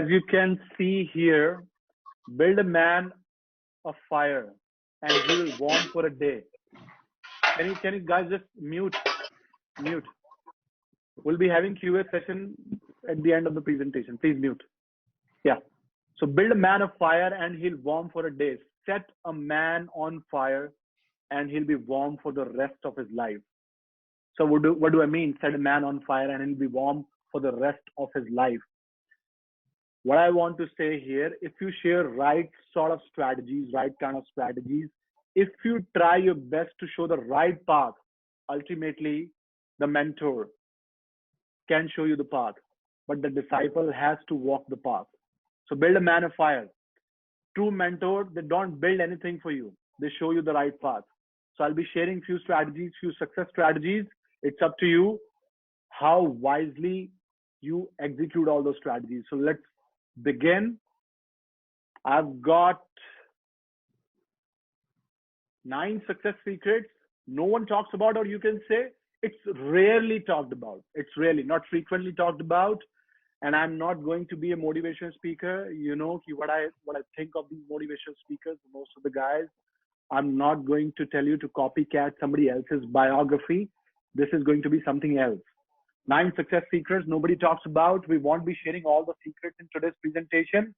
you can see here, build a man a fire and he will warm for a day. Can you guys just mute? We'll be having Q&A session at the end of the presentation. Please mute. Yeah. So build a man a fire and he'll warm for a day. Set a man on fire and he'll be warm for the rest of his life. So what do I mean? Set a man on fire and he'll be warm for the rest of his life. What I want to say here, if you share right sort of strategies, right kind of strategies, if you try your best to show the right path, ultimately the mentor can show you the path, but the disciple has to walk the path. So build a man of fire. True mentor, they don't build anything for you. They show you the right path. So I'll be sharing few strategies, few success strategies. It's up to you how wisely you execute all those strategies. So let's begin. I've got 9 success secrets no one talks about, or you can say it's rarely talked about. It's really not frequently talked about. And I'm not going to be a motivational speaker. You know what I think of these motivational speakers, most of the guys. I'm not going to tell you to copycat somebody else's biography. This is going to be something else. 9 success secrets nobody talks about. We won't be sharing all the secrets in today's presentation.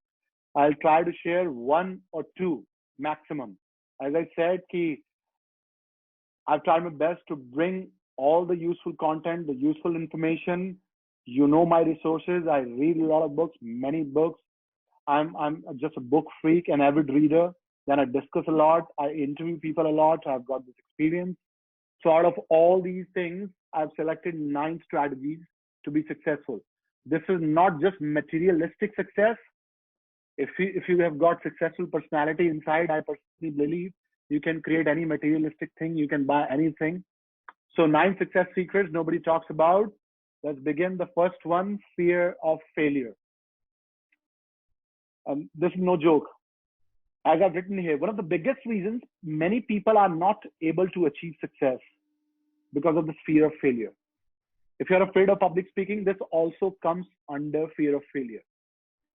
I'll try to share 1 or 2 maximum. As I said, I've tried my best to bring all the useful content, the useful information. You know my resources. I read a lot of books, many books. I'm just a book freak, an avid reader. Then I discuss a lot. I interview people a lot. I've got this experience. So out of all these things, I've selected 9 strategies to be successful. This is not just materialistic success. If you have got successful personality inside, I personally believe you can create any materialistic thing. You can buy anything. So 9 success secrets nobody talks about. Let's begin. The first one, fear of failure. This is no joke. As I've written here, one of the biggest reasons many people are not able to achieve success because of this fear of failure. If you're afraid of public speaking, this also comes under fear of failure.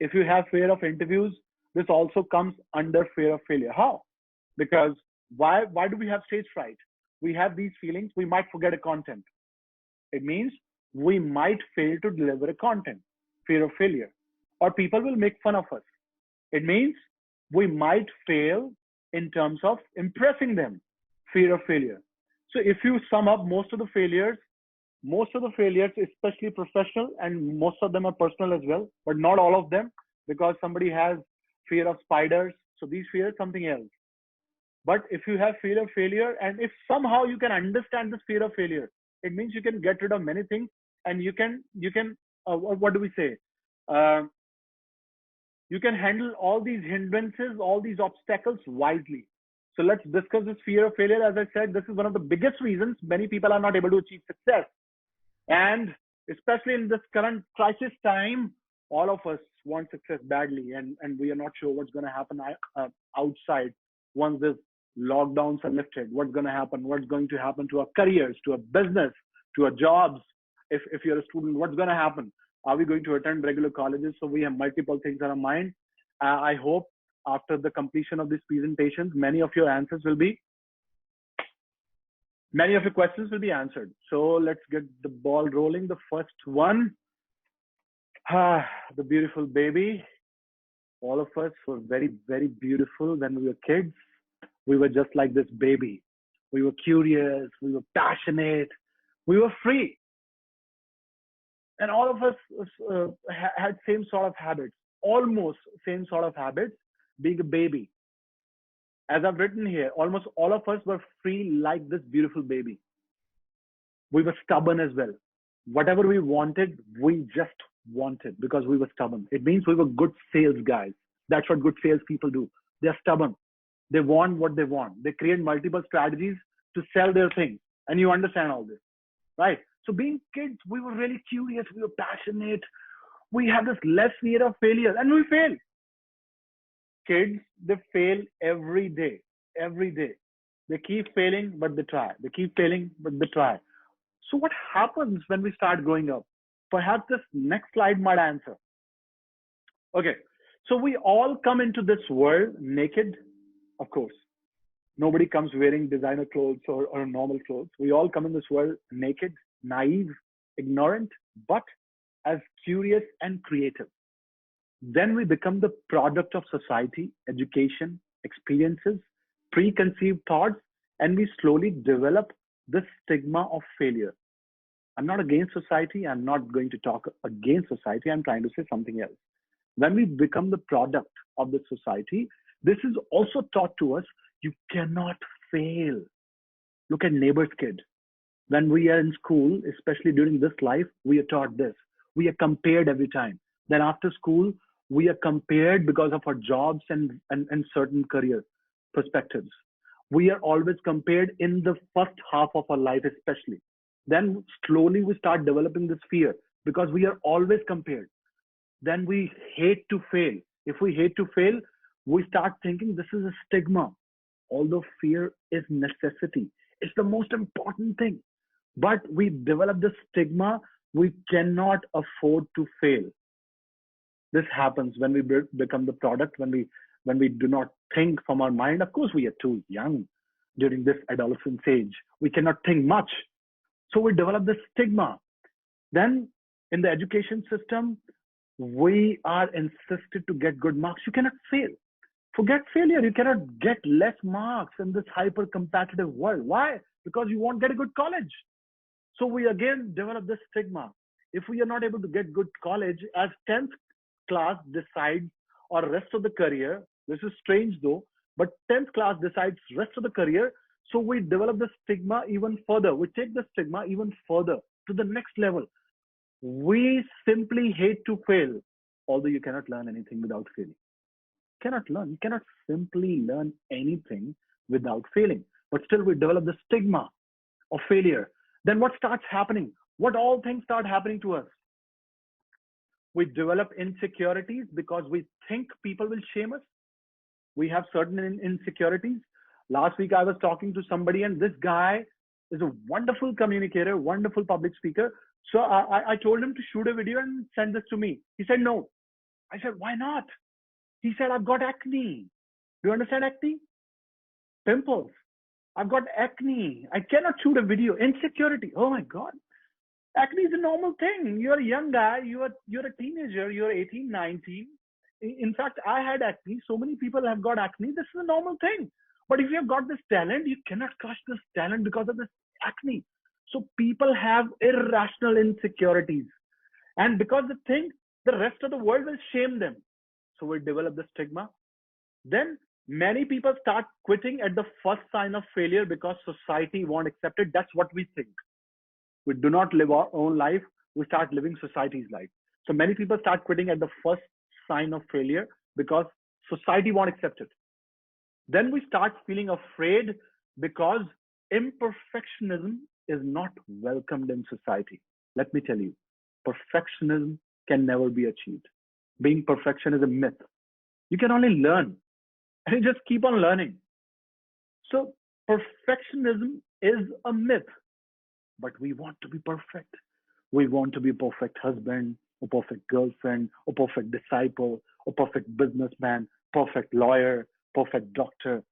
If you have fear of interviews, this also comes under fear of failure. How? Because why do we have stage fright? We have these feelings. We might forget a content. It means we might fail to deliver a content. Fear of failure. Or people will make fun of us. It means we might fail in terms of impressing them. Fear of failure. So if you sum up most of the failures, especially professional, and most of them are personal as well, but not all of them, because somebody has fear of spiders. So these fears something else. But if you have fear of failure, and if somehow you can understand this fear of failure, it means you can get rid of many things, and you can what do we say? You can handle all these hindrances, all these obstacles wisely. So let's discuss this fear of failure. As I said, this is one of the biggest reasons many people are not able to achieve success. And especially in this current crisis time, all of us want success badly, and we are not sure what's going to happen outside once this lockdowns are lifted. What's going to happen? What's going to happen to our careers, to our business, to our jobs? If you're a student, what's going to happen? Are we going to attend regular colleges? So we have multiple things on our mind. I hope after the completion of these presentations, many of your questions will be answered. So let's get the ball rolling. The first one, the beautiful baby. All of us were very, very beautiful when we were kids. We were just like this baby. We were curious. We were passionate. We were free. And all of us had same sort of habits, almost same sort of habits, being a baby. As I've written here, almost all of us were free like this beautiful baby. We were stubborn as well. Whatever we wanted, we just wanted because we were stubborn. It means we were good sales guys. That's what good sales people do. They're stubborn. They want what they want. They create multiple strategies to sell their things. And you understand all this, right? So being kids, we were really curious. We were passionate. We had this less fear of failure, and we fail. Kids, they fail every day. Every day. They keep failing, but they try. They keep failing, but they try. So what happens when we start growing up? Perhaps this next slide might answer. Okay. So we all come into this world naked, of course. Nobody comes wearing designer clothes or normal clothes. We all come in this world naked, naive, ignorant, but as curious and creative. Then we become the product of society, education, experiences, preconceived thoughts, and we slowly develop the stigma of failure. I'm not against society. I'm not going to talk against society. I'm trying to say something else. When we become the product of the society, this is also taught to us you cannot fail. Look at neighbor's kid. When we are in school, especially during this life, we are taught this. We are compared every time. Then after school, we are compared because of our jobs and certain career perspectives. We are always compared in the first half of our life, especially. Then slowly we start developing this fear because we are always compared. Then we hate to fail. If we hate to fail, we start thinking this is a stigma. Although fear is necessity, it's the most important thing. But we develop the stigma. We cannot afford to fail. This happens when we become the product, when we do not think from our mind. Of course, we are too young during this adolescence age. We cannot think much. So we develop the stigma. Then in the education system, we are insisted to get good marks. You cannot fail. Forget failure. You cannot get less marks in this hyper competitive world. Why? Because you won't get a good college. So we again develop this stigma. If we are not able to get good college, as 10th class decides our rest of the career, this is strange though, but 10th class decides rest of the career. So we develop the stigma even further. We take the stigma even further to the next level. We simply hate to fail, although you cannot learn anything without failing. Cannot learn. You cannot simply learn anything without failing. But still, we develop the stigma of failure. Then what starts happening? What all things start happening to us? We develop insecurities because we think people will shame us. We have certain insecurities. Last week, I was talking to somebody, and this guy is a wonderful communicator, wonderful public speaker. So I told him to shoot a video and send this to me. He said, no. I said, why not? He said, I've got acne. Do you understand acne? Pimples. I've got acne. I cannot shoot a video. Insecurity. Oh my God. Acne is a normal thing. You're a young guy. You're a teenager. You're 18, 19. In fact, I had acne. So many people have got acne. This is a normal thing. But if you've got this talent, you cannot crush this talent because of this acne. So people have irrational insecurities. And because they think the rest of the world will shame them. So we develop the stigma. Then many people start quitting at the first sign of failure because society won't accept it. That's what we think. We do not live our own life. We start living society's life. So many people start quitting at the first sign of failure because society won't accept it. Then we start feeling afraid because imperfectionism is not welcomed in society. Let me tell you, perfectionism can never be achieved. Being perfection is a myth. You can only learn and you just keep on learning. So perfectionism is a myth, but we want to be perfect. We want to be a perfect husband, a perfect girlfriend, a perfect disciple, a perfect businessman, perfect lawyer, perfect doctor.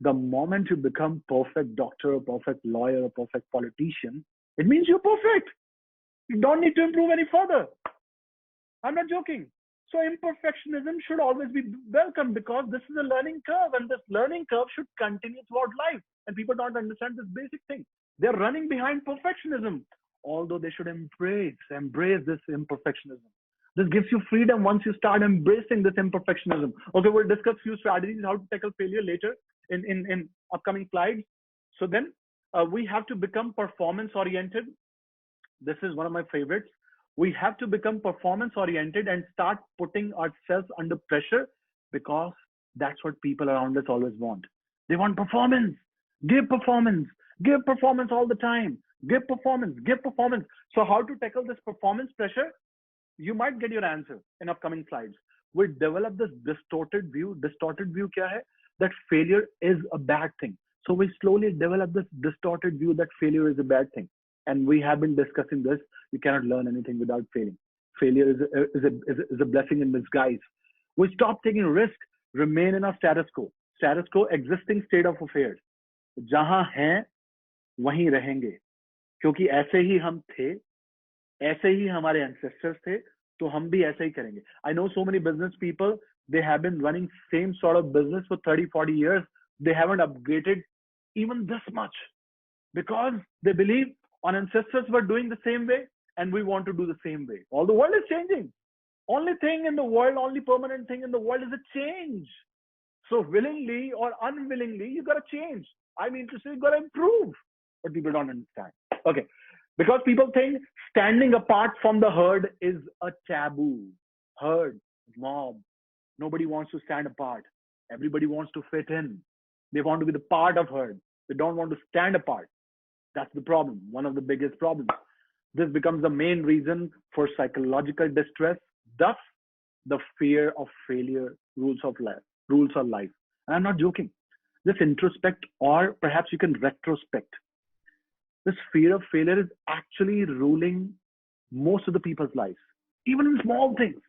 The moment you become perfect doctor, a perfect lawyer, a perfect politician, it means you're perfect. You don't need to improve any further. I'm not joking. So imperfectionism should always be welcomed because this is a learning curve, and this learning curve should continue throughout life. And people don't understand this basic thing. They're running behind perfectionism, although they should embrace this imperfectionism. This gives you freedom once you start embracing this imperfectionism. Okay, we'll discuss few strategies how to tackle failure later in upcoming slides. So then we have to become performance oriented. This is one of my favorites. We have to become performance oriented and start putting ourselves under pressure because that's what people around us always want. They want performance. Give performance. Give performance all the time. Give performance. Give performance. So how to tackle this performance pressure? You might get your answer in upcoming slides. We develop this distorted view. Distorted view kya hai? That failure is a bad thing. So we slowly develop this distorted view that failure is a bad thing. And we have been discussing this. You cannot learn anything without failing. Failure is a blessing in disguise. We stop taking risk, remain in a status quo, existing state of affairs. जहां हैं वहीं रहेंगे, क्योंकि ऐसे ही हम थे, ऐसे ही हमारे ancestors थे, तो हम भी ऐसे ही करेंगे. I know so many business people, they have been running same sort of business for 30, 40 years. They haven't upgraded even this much because they believe our ancestors were doing the same way and we want to do the same way. All the world is changing. Only thing in the world, only permanent thing in the world is a change. So willingly or unwillingly, you got to change. I mean to say, you got to improve. But people don't understand. Okay. Because people think standing apart from the herd is a taboo. Herd, mob. Nobody wants to stand apart. Everybody wants to fit in. They want to be the part of herd. They don't want to stand apart. That's the problem. One of the biggest problems. This becomes the main reason for psychological distress. Thus, the fear of failure rules of life. And I'm not joking. Just introspect, or perhaps you can retrospect. This fear of failure is actually ruling most of the people's lives, even in small things.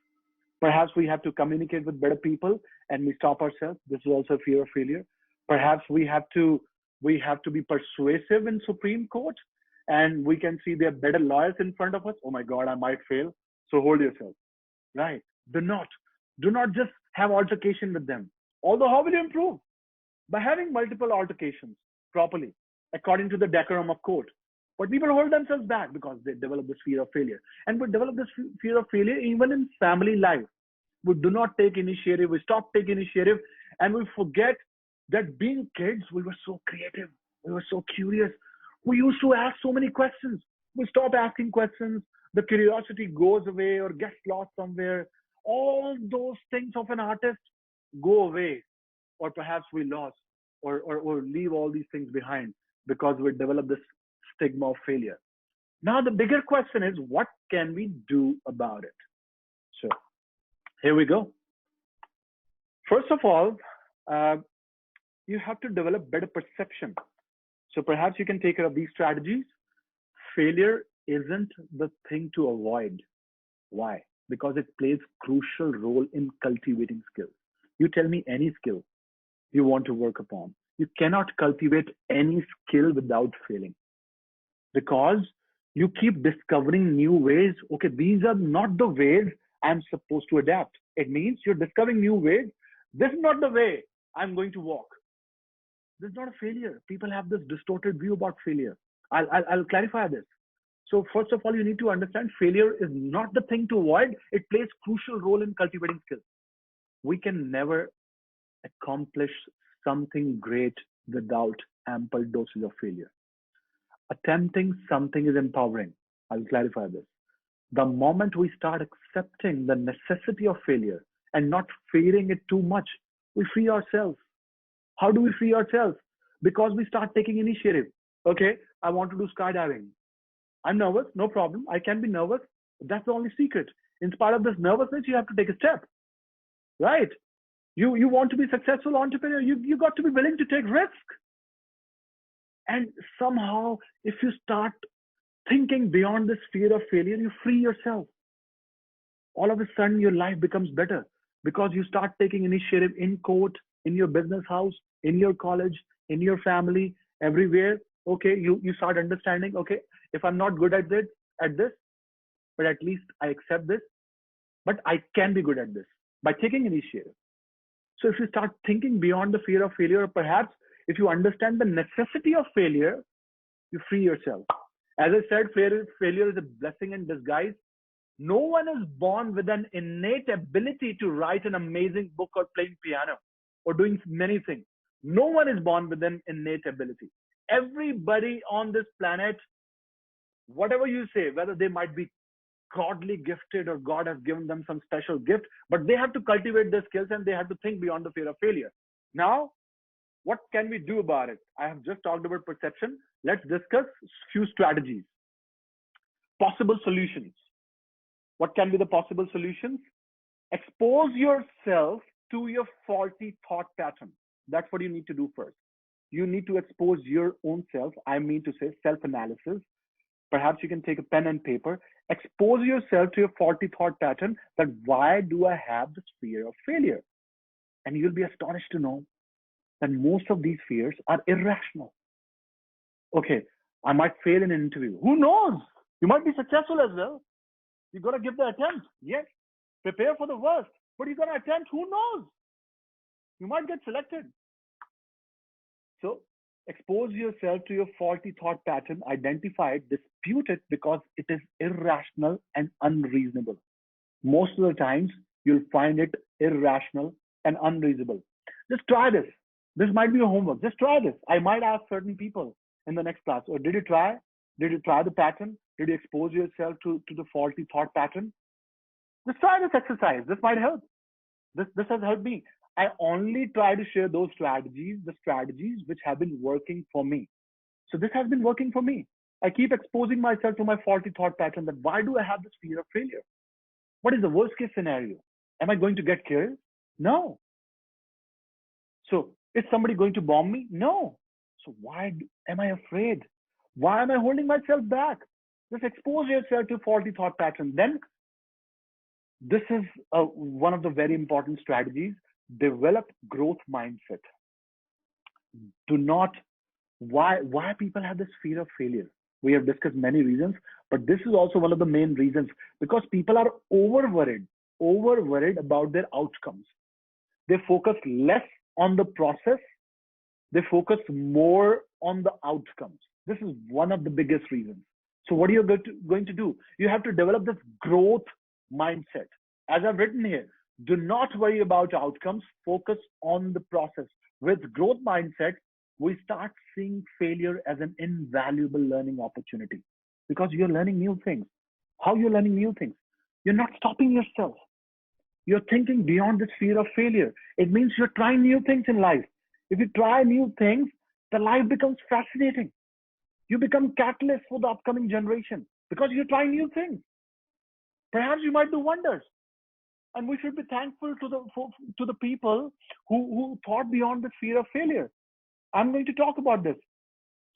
Perhaps we have to communicate with better people and we stop ourselves. This is also a fear of failure. Perhaps we have to be persuasive in Supreme Court and we can see there are better lawyers in front of us. Oh my God, I might fail. So hold yourself. Right? Do not just have altercation with them. Although how will you improve? By having multiple altercations properly, according to the decorum of court. But people hold themselves back because they develop this fear of failure. And we develop this fear of failure even in family life. We do not take initiative. We stop taking initiative and we forget that being kids, we were so creative. We were so curious. We used to ask so many questions. We stop asking questions. The curiosity goes away or gets lost somewhere. All those things of an artist go away. Or perhaps we lost or leave all these things behind because we develop this stigma of failure. Now, the bigger question is, what can we do about it? So here we go. First of all, you have to develop better perception. So perhaps you can take care of these strategies. Failure isn't the thing to avoid. Why? Because it plays crucial role in cultivating skills. You tell me any skill you want to work upon. You cannot cultivate any skill without failing because you keep discovering new ways. Okay, these are not the ways I'm supposed to adapt. It means you're discovering new ways. This is not the way I'm going to walk. This is not a failure. People have this distorted view about failure. I'll clarify this. So first of all, you need to understand failure is not the thing to avoid. It plays crucial role in cultivating skills. We can never accomplish something great without ample doses of failure. Attempting something is empowering. I'll clarify this. The moment we start accepting the necessity of failure and not fearing it too much, we free ourselves. How do we free ourselves? Because we start taking initiative. Okay, I want to do skydiving. I'm nervous, no problem. I can be nervous. But that's the only secret. In spite of this nervousness, you have to take a step. Right? You want to be a successful entrepreneur, you got to be willing to take risk. And somehow, if you start thinking beyond this fear of failure, you free yourself. All of a sudden, your life becomes better because you start taking initiative in court, in your business house, in your college, in your family, everywhere. Okay, you start understanding, okay, if I'm not good at this, but at least I accept this, but I can be good at this by taking initiative. So if you start thinking beyond the fear of failure, or perhaps if you understand the necessity of failure, you free yourself. As I said, failure is a blessing in disguise. No one is born with an innate ability to write an amazing book or playing piano or doing many things. No one is born with an innate ability. Everybody on this planet, whatever you say, whether they might be godly gifted or God has given them some special gift, but they have to cultivate their skills and they have to think beyond the fear of failure. Now, what can we do about it? I have just talked about perception. Let's discuss few strategies. Possible solutions. What can be the possible solutions? Expose yourself to your faulty thought pattern. That's what you need to do first. You need to expose your own self. I mean to say self-analysis. Perhaps you can take a pen and paper, expose yourself to your faulty thought pattern that why do I have this fear of failure? And you'll be astonished to know that most of these fears are irrational. Okay, I might fail in an interview. Who knows? You might be successful as well. You got to give the attempt. Yes, prepare for the worst, but you're going to attempt. Who knows? You might get selected. So expose yourself to your faulty thought pattern, identify it, dispute it because it is irrational and unreasonable. Most of the times, you'll find it irrational and unreasonable. Just try this. This might be your homework. Just try this. I might ask certain people in the next class, or did you try? Did you try the pattern? Did you expose yourself to the faulty thought pattern? Just try this exercise. This might help. This has helped me. I only try to share those strategies, the strategies which have been working for me. So this has been working for me. I keep exposing myself to my faulty thought pattern that why do I have this fear of failure? What is the worst case scenario? Am I going to get killed? No. So is somebody going to bomb me? No. So why am I afraid? Why am I holding myself back? Just expose yourself to faulty thought pattern. Then this is one of the very important strategies. Develop growth mindset. Do not, why people have this fear of failure? We have discussed many reasons, but this is also one of the main reasons because people are over worried about their outcomes. They focus less on the process. They focus more on the outcomes. This is one of the biggest reasons. So what are you going to do? You have to develop this growth mindset. As I've written here, do not worry about outcomes. Focus on the process. With growth mindset, we start seeing failure as an invaluable learning opportunity because you're learning new things. How you're learning new things? You're not stopping yourself. You're thinking beyond this fear of failure. It means you're trying new things in life. If you try new things, the life becomes fascinating. You become catalyst for the upcoming generation because you're trying new things. Perhaps you might do wonders. And we should be thankful to the people who thought beyond the fear of failure. I'm going to talk about this.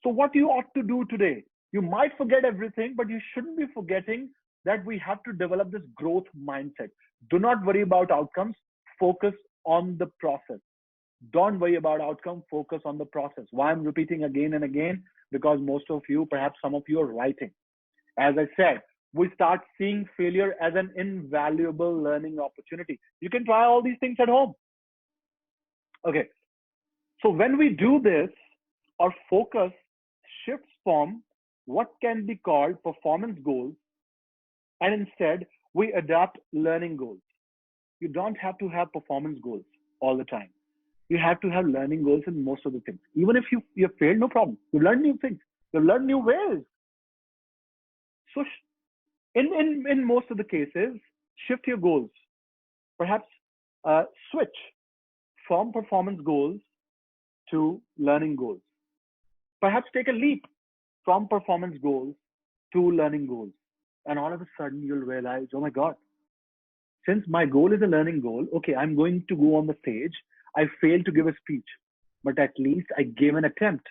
So what you ought to do today, you might forget everything, but you shouldn't be forgetting that we have to develop this growth mindset. Do not worry about outcomes. Focus on the process. Don't worry about outcome. Focus on the process. Why I'm repeating again and again? Because most of you, perhaps some of you are writing. As I said, we start seeing failure as an invaluable learning opportunity. You can try all these things at home. Okay. So when we do this, our focus shifts from what can be called performance goals, and instead we adopt learning goals. You don't have to have performance goals all the time. You have to have learning goals in most of the things. Even if you failed, no problem. You learn new things. You learn new ways. So in most of the cases, shift your goals. Perhaps switch from performance goals to learning goals. Perhaps take a leap from performance goals to learning goals. And all of a sudden you'll realize, oh my God, since my goal is a learning goal, okay, I'm going to go on the stage. I failed to give a speech, but at least I gave an attempt.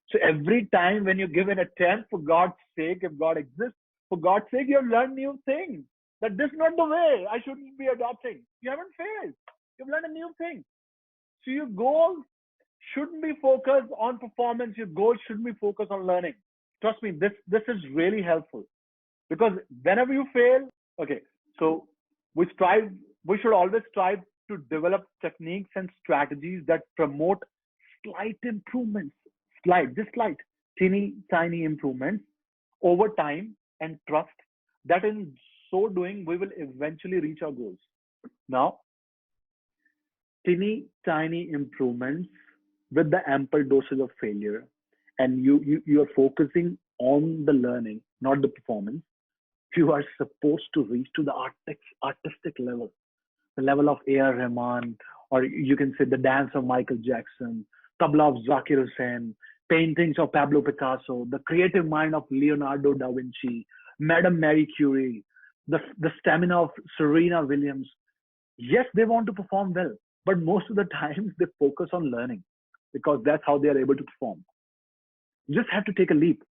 So every time when you give an attempt, for God's sake, if God exists, for God's sake, you have learned new things. That this is not the way I shouldn't be adopting. You haven't failed. You've learned a new thing. So your goal shouldn't be focused on performance. Your goal should be focused on learning. Trust me, this is really helpful. Because whenever you fail, okay, so we should always strive to develop techniques and strategies that promote slight improvements, teeny, tiny improvements over time, and trust that in so doing, we will eventually reach our goals. Now, teeny, tiny improvements with the ample doses of failure, and you are focusing on the learning, not the performance. You are supposed to reach to the artistic level, the level of A.R. Rahman, or you can say the dance of Michael Jackson, tabla of Zakir Hussain, paintings of Pablo Picasso, the creative mind of Leonardo da Vinci, Madame Marie Curie, the stamina of Serena Williams. Yes, they want to perform well, but most of the times they focus on learning because that's how they are able to perform. You just have to take a leap.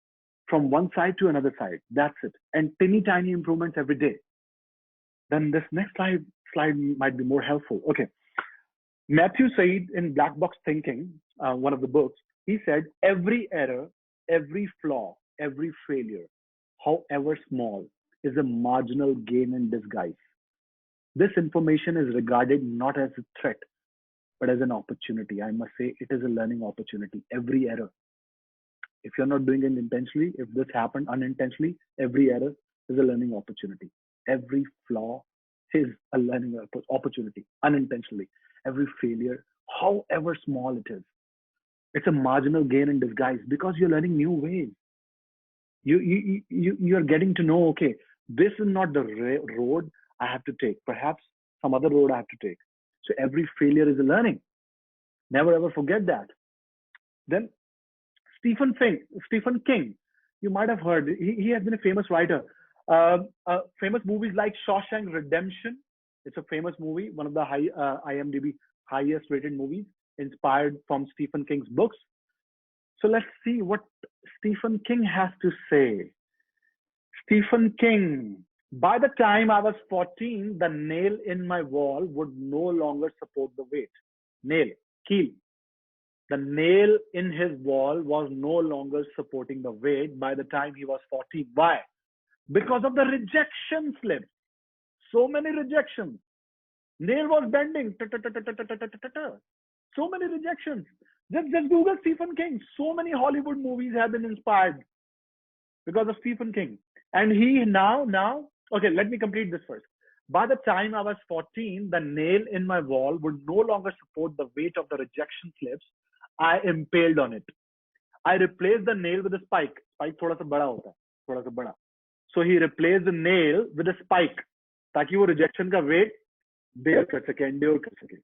from one side to another side. That's it. And tiny, tiny improvements every day. Then this next slide might be more helpful. Okay. Matthew Said in Black Box Thinking, one of the books, he said, every error, every flaw, every failure, however small, is a marginal gain in disguise. This information is regarded not as a threat, but as an opportunity. I must say it is a learning opportunity. Every error. If you're not doing it intentionally, if this happened unintentionally, every error is a learning opportunity. Every flaw is a learning opportunity unintentionally. Every failure, however small it is, it's a marginal gain in disguise because you're learning new ways. You're getting to know, okay, this is not the road I have to take. Perhaps some other road I have to take. So every failure is a learning. Never ever forget that. Then Stephen King, you might have heard. He has been a famous writer. Famous movies like Shawshank Redemption. It's a famous movie, one of the IMDb highest rated movies, inspired from Stephen King's books. So let's see what Stephen King has to say. Stephen King. By the time I was 14, the nail in my wall would no longer support the weight. Nail, keel. The nail in his wall was no longer supporting the weight by the time he was 14. Why? Because of the rejection slips. So many rejections. Nail was bending. So many rejections. Just Google Stephen King. So many Hollywood movies have been inspired because of Stephen King. And he now, okay, let me complete this first. By the time I was 14, the nail in my wall would no longer support the weight of the rejection slips. I impaled on it. I replaced the nail with a spike. Spike थोड़ा सा बड़ा होता है, थोड़ा सा बड़ा. So he replaced the nail with a spike, ताकि वो rejection का weight bear कर सके, endure कर सके.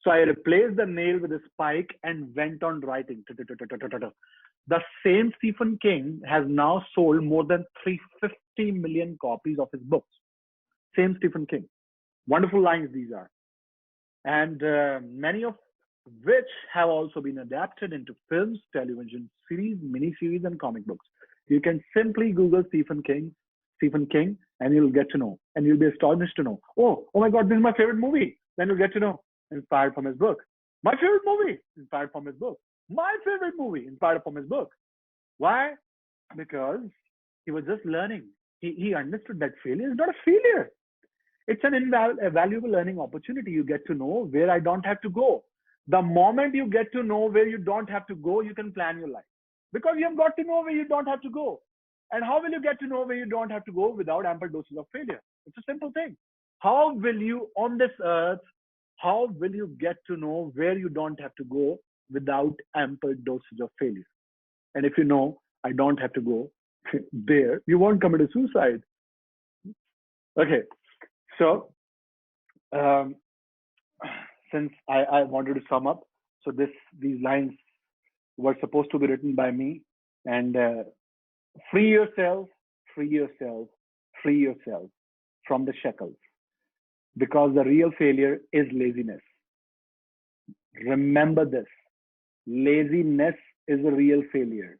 So I replaced the nail with a spike and went on writing. The same Stephen King has now sold more than 350 million copies of his books. Same Stephen King. Wonderful lines these are. And many of which have also been adapted into films, television series, miniseries, and comic books. You can simply Google Stephen King, and you'll get to know. And you'll be astonished to know, oh my God, this is my favorite movie. Then you'll get to know, inspired from his book. My favorite movie, inspired from his book. My favorite movie, inspired from his book. Why? Because he was just learning. He understood that failure is not a failure. It's an invaluable learning opportunity. You get to know where I don't have to go. The moment you get to know where you don't have to go, you can plan your life. Because you have got to know where you don't have to go. And how will you get to know where you don't have to go without ample doses of failure? It's a simple thing. How will you, on this earth, how will you get to know where you don't have to go without ample doses of failure? And if you know, I don't have to go there, you won't commit a suicide. Okay. So, since I wanted to sum up, so these lines were supposed to be written by me, and free yourself, free yourself, free yourself from the shackles, because the real failure is laziness. Remember this: laziness is a real failure.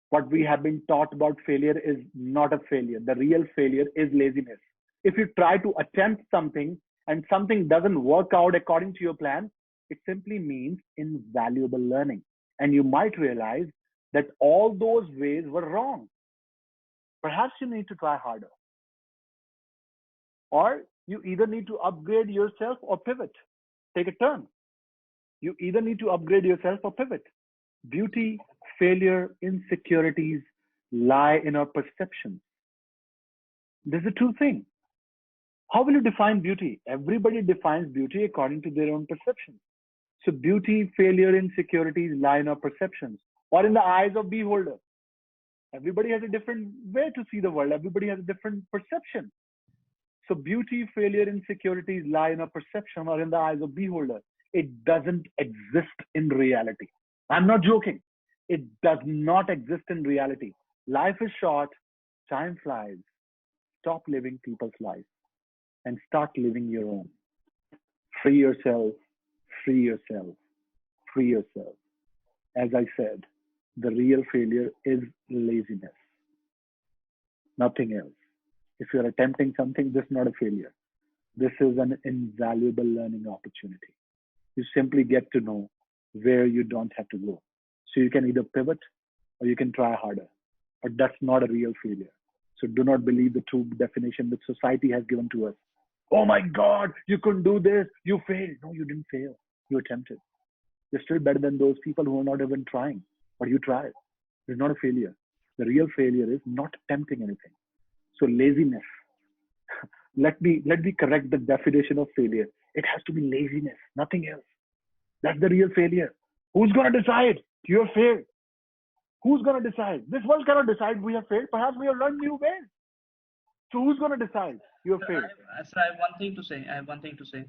What we have been taught about failure is not a failure. The real failure is laziness. If you try to attempt something and something doesn't work out according to your plan, it simply means invaluable learning. And you might realize that all those ways were wrong. Perhaps you need to try harder. Or you either need to upgrade yourself or pivot. Take a turn. You either need to upgrade yourself or pivot. Beauty, failure, insecurities lie in our perceptions. This is a true thing. How will you define beauty? Everybody defines beauty according to their own perception. So beauty, failure, insecurities lie in our perceptions or in the eyes of beholder. Everybody has a different way to see the world. Everybody has a different perception. So beauty, failure, insecurities lie in our perception or in the eyes of beholder. It doesn't exist in reality. I'm not joking. It does not exist in reality. Life is short. Time flies. Stop living people's lives and start living your own. Free yourself, free yourself, free yourself. As I said, the real failure is laziness. nothing else. If you're attempting something, this is not a failure. This is an invaluable learning opportunity. You simply get to know where you don't have to go. So you can either pivot or you can try harder. But that's not a real failure. So do not believe the true definition that society has given to us. Oh my God, you couldn't do this. You failed. No, you didn't fail. You attempted. You're still better than those people who are not even trying, but you tried. It's not a failure. The real failure is not attempting anything. So laziness. Let me correct the definition of failure. It has to be laziness, nothing else. That's the real failure. Who's gonna decide? You have failed. Who's gonna decide? This world cannot decide we have failed. Perhaps we have learned new ways. So who's gonna decide you have failed? Sir, I have one thing to say. I have one thing to say.